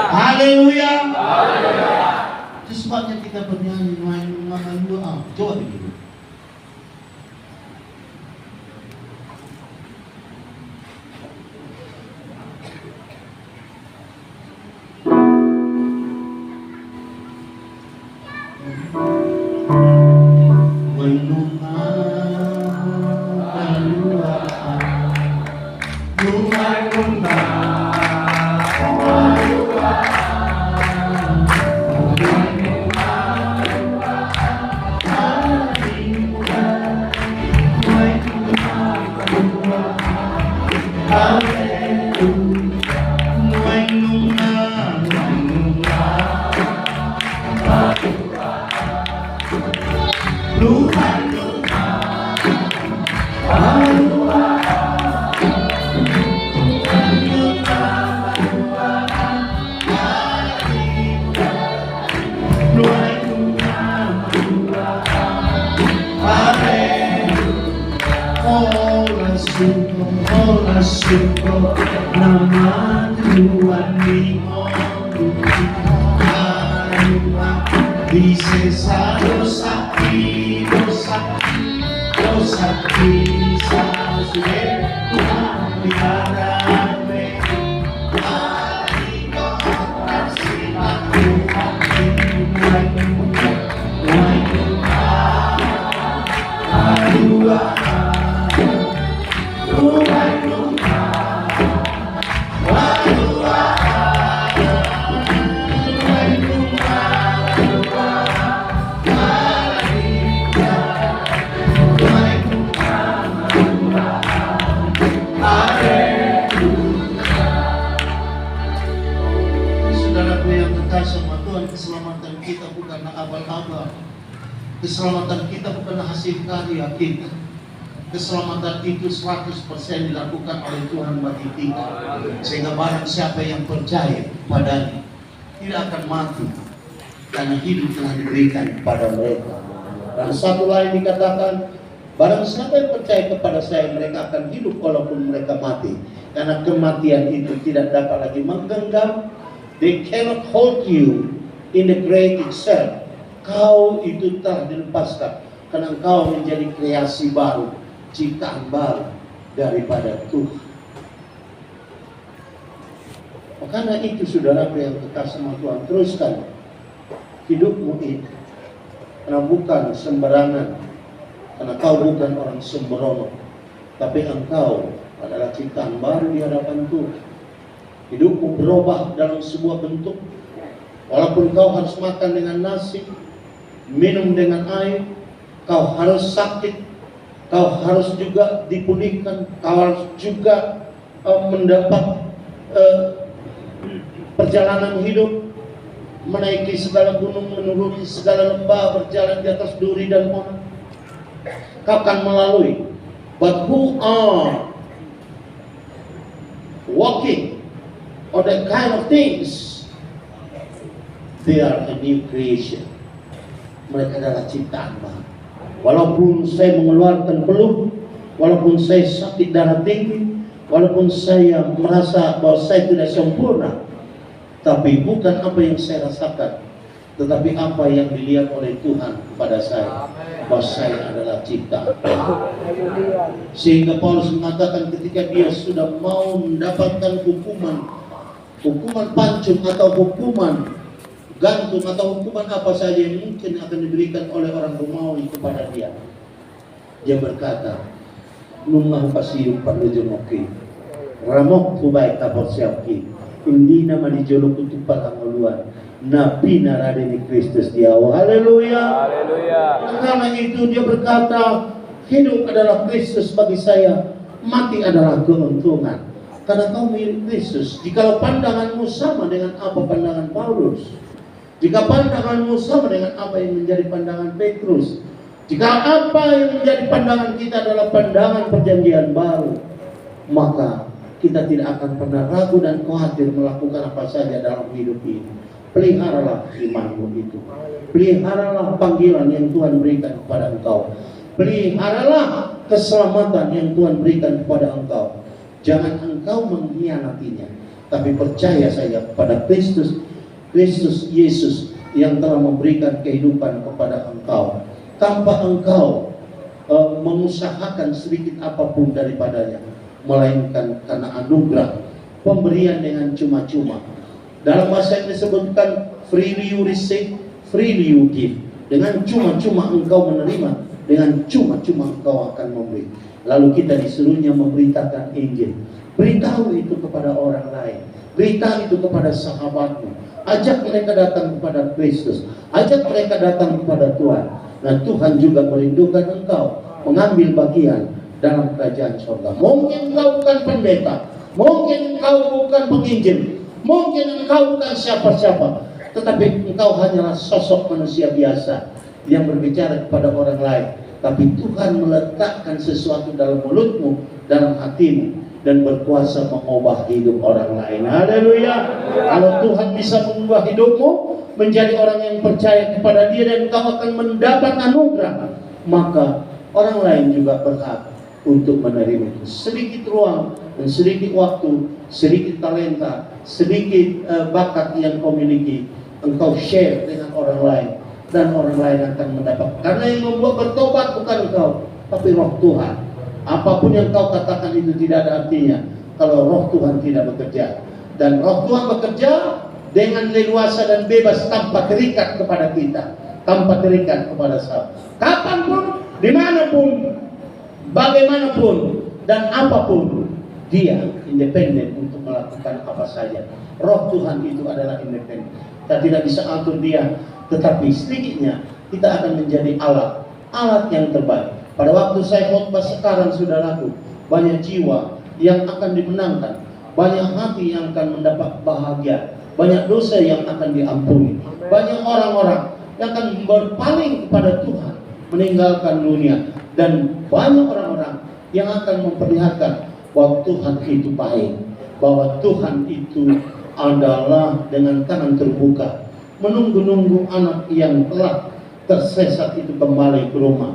haleluya. Itu sebabnya kita bernyanyi main doa. Coba begitu. Nama Tuhan di sisa dosa bisa keselamatan kita bukan hasil karya kita. Keselamatan itu 100% dilakukan oleh Tuhan bagi kita. Sehingga barang siapa yang percaya padanya tidak akan mati, karena hidup telah diberikan kepada mereka. Dan satu lain dikatakan, barang siapa yang percaya kepada saya, mereka akan hidup walaupun mereka mati. Karena kematian itu tidak dapat lagi menggenggam. They cannot hold you in the grave itself. Kau itu telah dilepaskan, karena engkau menjadi kreasi baru, ciptaan baru daripada Tuhan. Karena itu saudara yang kekasih sama Tuhan, teruskan hidupmu ini, karena bukan sembarangan, karena kau bukan orang sembrono, tapi engkau adalah ciptaan baru di hadapan Tuhan. Hidupmu berubah dalam sebuah bentuk. Walaupun kau harus makan dengan nasi, minum dengan air, kau harus sakit, kau harus juga dipulihkan, kau harus juga mendapat perjalanan hidup, menaiki segala gunung, menuruni segala lembah, berjalan di atas duri dan pohon. Kau akan melalui. But who are walking on that kind of things, they are a new creation. Mereka adalah ciptaan baru. Walaupun saya mengeluarkan peluh, walaupun saya sakit darah tinggi, walaupun saya merasa bahwa saya tidak sempurna, tapi bukan apa yang saya rasakan, tetapi apa yang dilihat oleh Tuhan kepada saya, bahwa saya adalah ciptaan. Sehingga Paulus mengatakan ketika dia sudah mau mendapatkan hukuman pancung atau hukuman gantung atau hukuman apa saja yang mungkin akan diberikan oleh orang Romawi kepada dia, dia berkata, "Nung ako pasiyong paglujumoki, ramok kubay tapos siyaki, hindi naman ijulog utupal ang uluan, na pinarada ni Kristus diawo." Haleluya. Haleluya. Karena itu dia berkata, hidup adalah Kristus bagi saya, mati adalah keuntungan. Karena kau milik Kristus. Jikalau pandanganmu sama dengan apa pandangan Paulus, jika pandanganmu sama dengan apa yang menjadi pandangan Petrus, jika apa yang menjadi pandangan kita adalah pandangan perjanjian baru, maka kita tidak akan pernah ragu dan khawatir melakukan apa saja dalam hidup ini. Peliharalah imanmu itu. Peliharalah panggilan yang Tuhan berikan kepada engkau. Peliharalah keselamatan yang Tuhan berikan kepada engkau. Jangan engkau mengkhianatinya, tapi percaya saja kepada Kristus Yesus yang telah memberikan kehidupan kepada engkau, tanpa engkau mengusahakan sedikit apapun daripadanya, melainkan karena anugerah, pemberian dengan cuma-cuma. Dalam bahasa yang disebutkan freely you receive, freely you give. Dengan cuma-cuma engkau menerima, dengan cuma-cuma engkau akan memberi. Lalu kita disuruhnya memberitakan Injil. Beritahu itu kepada orang lain, beritahu itu kepada sahabatmu. Ajak mereka datang kepada Kristus, ajak mereka datang kepada Tuhan. Nah, Tuhan juga merindukan engkau mengambil bagian dalam kerajaan surga. Mungkin engkau bukan pendeta, mungkin engkau bukan penginjil, mungkin engkau bukan siapa-siapa, tetapi engkau hanyalah sosok manusia biasa yang berbicara kepada orang lain. Tapi Tuhan meletakkan sesuatu dalam mulutmu, dalam hatimu, dan berkuasa mengubah hidup orang lain. Haleluya. Kalau Tuhan bisa mengubah hidupmu menjadi orang yang percaya kepada Dia dan kau akan mendapat anugerah, maka orang lain juga berhak untuk menerima itu. Sedikit ruang dan sedikit waktu, sedikit talenta, sedikit bakat yang kau miliki, engkau share dengan orang lain, dan orang lain akan mendapat. Karena yang membuat bertobat bukan engkau, tapi Roh Tuhan. Apapun yang kau katakan itu tidak ada artinya kalau Roh Tuhan tidak bekerja. Dan Roh Tuhan bekerja dengan leluasa dan bebas tanpa terikat kepada kita, tanpa terikat kepada sahabat. Kapanpun, dimanapun, bagaimanapun, dan apapun, Dia independen untuk melakukan apa saja. Roh Tuhan itu adalah independen. Kita tidak bisa atur Dia, tetapi sedikitnya kita akan menjadi alat yang terbaik. Pada waktu saya khotbah sekarang, saudaraku, banyak jiwa yang akan dimenangkan, banyak hati yang akan mendapat bahagia, banyak dosa yang akan diampuni, banyak orang-orang yang akan berpaling kepada Tuhan, meninggalkan dunia, dan banyak orang-orang yang akan memperlihatkan bahwa Tuhan itu baik, bahwa Tuhan itu adalah dengan tangan terbuka menunggu-nunggu anak yang telah tersesat itu kembali ke rumah.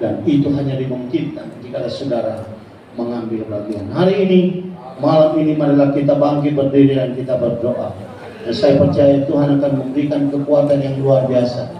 Dan itu hanya dimungkinkan jika saudara mengambil bagian. Hari ini, malam ini, marilah kita bangkit berdiri dan kita berdoa. Dan saya percaya Tuhan akan memberikan kekuatan yang luar biasa